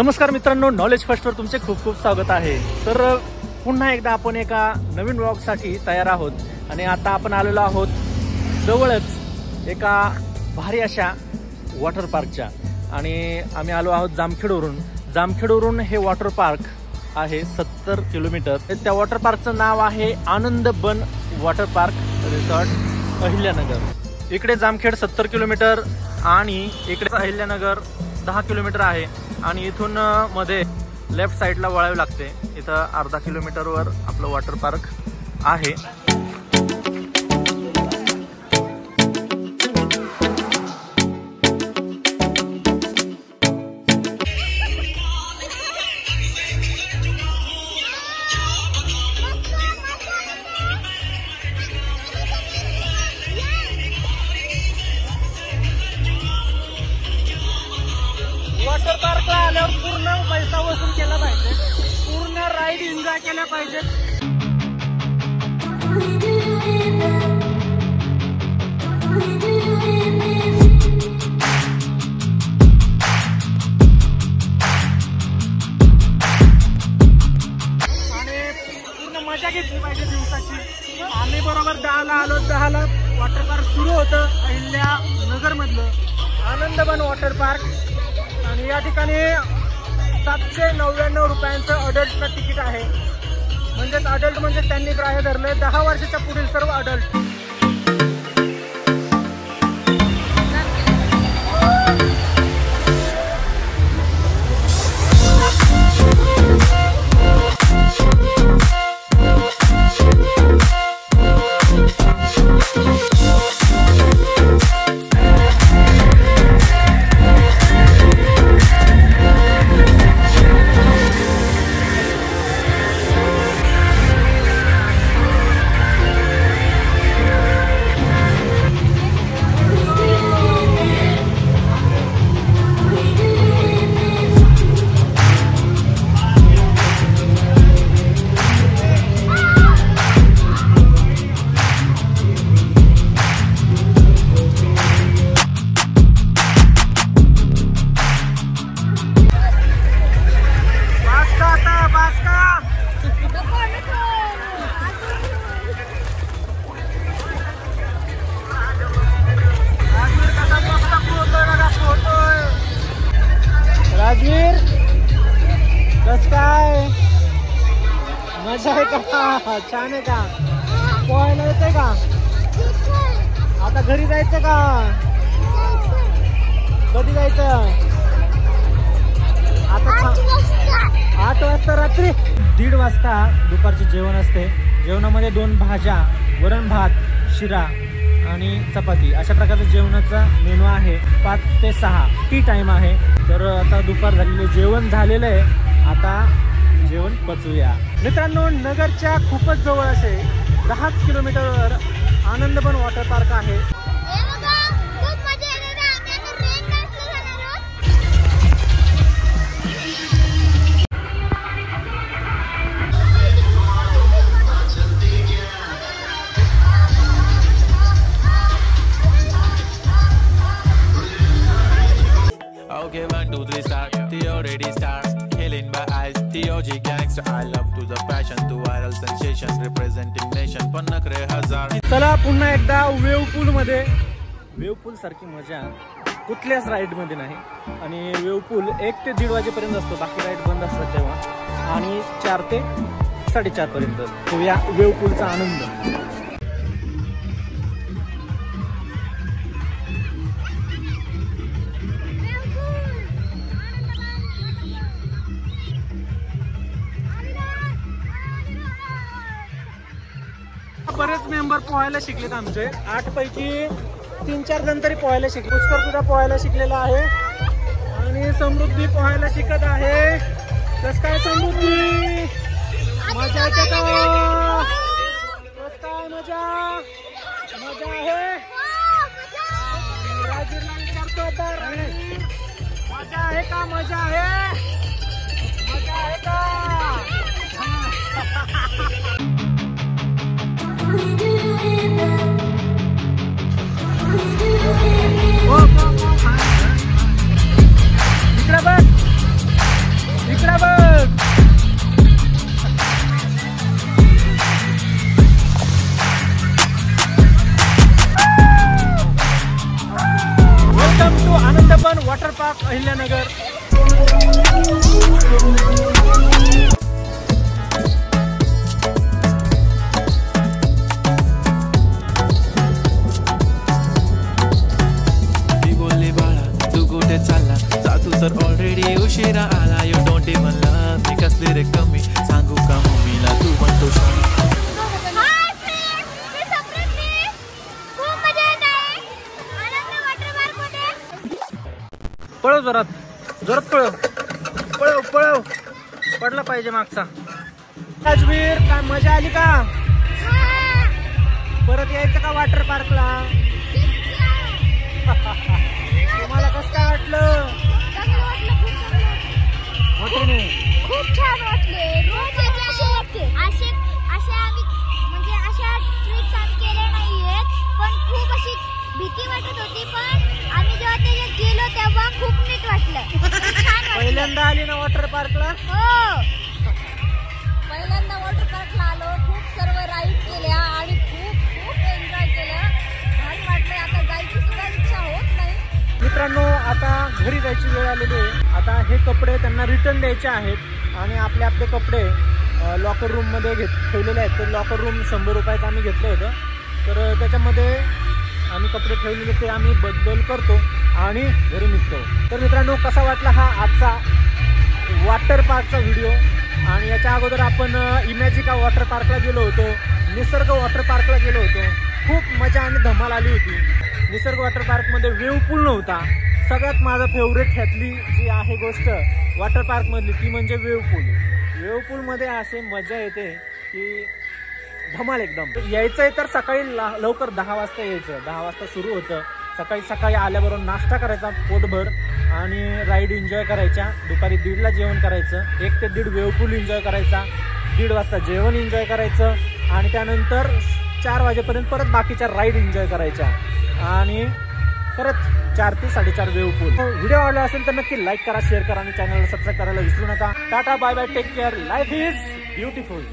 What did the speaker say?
नमस्कार मित्रांनो, knowledge first var तुमचे खूप खूप स्वागत आहे। तर पुन्हा एकदा आपण एका नवीन व्लॉगसाठी तयार आहोत आणि आता आपण आलेलो आहोत जवळच एका भारी अशा वॉटर पार्कच्या आणि आम्ही आलो आहोत जामखेडवरून हे वॉटर पार्क आहे 70 किलोमीटर। त्या वॉटर पार्कचं नाव आहे आनंद बन वॉटर पार्क रिसॉर्ट अहिल्यानगर। इकडे जामखेड 70 किलोमीटर आणि इकडे अहिल्यानगर 10 किलोमीटर आहे आणि इथून मध्ये लेफ्ट साइडला वळावे लागते। इथं अर्धा किलोमीटरवर आपलं वॉटर पार्क आहे। वॉटर पार्कला आल्यावर पूर्ण पैसा वसूल केला पाहिजे, पूर्ण राईड एन्जॉय केल्या पाहिजे। आणि पूर्ण मजा घेतली पाहिजे दिवसाची। आम्ही बरोबर 10ला आलो, 10ला वॉटर पार्क सुरू होतं अहिल्यानगर मधलं आनंदवन वॉटर पार्क। आणि या ठिकाणी 799 रुपयांचं अडल्टचं तिकीट आहे। म्हणजेच अडल्ट म्हणजे त्यांनी ग्राह्य धरले 10 वर्षाच्या पुढील सर्व अडल्ट। राजवीर कस काय, मजा आहे का? छान आहे का? पोहायला येते का? आता घरी जायचं का? कधी जायचं? आता 8 वाजता रात्री 1:30 वाजता दुपारचे जेवण असते। जेवणामध्ये 2 भाज्या, वरण भात, शिरा आणि चपाती अशा प्रकारचा जेवणाचा मेनू आहे। 5 ते 6 टी टाइम आहे। तर आता दुपार झालेले जेवण झालेलं आहे, आता जेवण पचवूया। मित्रांनो, नगरच्या खूपच जवळ असे 10 किलोमीटरवर आनंदवन वॉटर पार्क आहे। Okay, 1, 2, 3 start. Theo ready start. Killing by eyes. TOG gangster. I love to the passion to viral sensations representing nation. पन्नकरे हजार. चला पुन्हा एकदा वेव पूल मध्ये। वेव पूल सारखी मजा कुठल्याच राईड मध्ये नाही। आणि वेव पूल 1 ते 1:30 वाजेपर्यंत असतो, बाकी राईड बंद असतात तेव्हा। आणि 4 ते 4:30 पर्यंत तो या वेव पूलचा आनंद। बरेच मेंबर पोहायला शिकलेत आमचे। 8 पैकी 3-4 जण तरी पोहायला शिकले। पुष्कर सुद्धा पोहायला शिकलेला आहे आणि समृद्धी पोहायला शिकत आहे। कस काय समृद्धी, मजा येते का? कस काय मजा? मजा आहे। राजीवला विचारतो तर मजा आहे का? मजा आहे, मजा आहे का? इकडे बघ। अहिल्यानगर. ती बोलली बाळा तू कुठे चालला, जातू तर ऑलरेडी उशिरा आला. यू डोंट इवन लव्ह मी, कसली रे कमी सांगू का मम्मीला तू म्हणतो शाळा. पळव जोरात, जोरात पळव, पळव पळव, पडला पाहिजे मागचा. राजवीर काय मजा आली का? परत यायचं का वॉटर पार्कला? तुम्हाला कसं काय वाटलं? मोठ्याने खूप छान वाटले. रोज येते असे वाटते. असे आम्ही म्हणजे अशा ट्रिप्स आम्ही केल्या नाहीयेत, पण खूप अशी भीती वाटत होती. पण आम्ही जेव्हा त्याच्यात गेलो तेव्हा खूप नीट वाटलं. छान वाटलं. पहिल्यांदा आली ना वॉटर पार्कला? हो, पहिल्यांदा वॉटर पार्कला आलो. खूप सर्व राईड केल्या आणि खूप खूप एन्जॉय केलं. भारी वाटलं. आता जायची सुद्धा इच्छा होत नाही. मित्रांनो, आता घरी जायची वेळ आलेली आहे. आता हे कपडे त्यांना रिटर्न द्यायचे आहेत आणि आपले आपले कपडे लॉकर रूममध्ये ठेवलेले आहेत. तर लॉकर रूम 100 रुपयाचं आम्ही घेतलं होतं. तर त्याच्यामध्ये आम्ही कपडे ठेवलेले ते आम्ही बदल करतो आणि घरी निघतो. तर मित्रांनो, कसा वाटला हा आजचा वॉटर पार्कचा व्हिडिओ? आणि याच्या अगोदर आपण इमॅजिका वॉटर पार्कला गेलो होतो, निसर्ग वॉटर पार्कला गेलो होतो. खूप मजा आणि धमाल आली होती. निसर्ग वॉटर पार्कमध्ये वेव पूल नव्हता. सगळ्यात माझं फेवरेट ह्यातली जी आहे गोष्ट वॉटर पार्कमधली ती म्हणजे वेव पूल. वेव पूलमध्ये असे मजा येते की धमाल एकदम. यायचं आहे तर सकाळी लवकर 10 वाजता यायचं. 10 वाजता सुरू होतं. सकाळी आल्याबरोबर नाश्ता करायचा पोटभर आणि राईड एन्जॉय करायच्या. दुपारी 1:30ला जेवण करायचं. 1 ते 1:30 वेव पूल एन्जॉय करायचा. 1:30 वाजता जेवण एन्जॉय करायचं आणि त्यानंतर 4 वाजेपर्यंत परत बाकीच्या राईड एन्जॉय करायच्या आणि परत 4 ते 4:30 वेव पूल. व्हिडिओ आवडला असेल तर नक्की लाईक करा, शेअर करा आणि चॅनलला सबस्क्राईब करायला विसरू नका. Tata, bye bye, take care. Life is beautiful.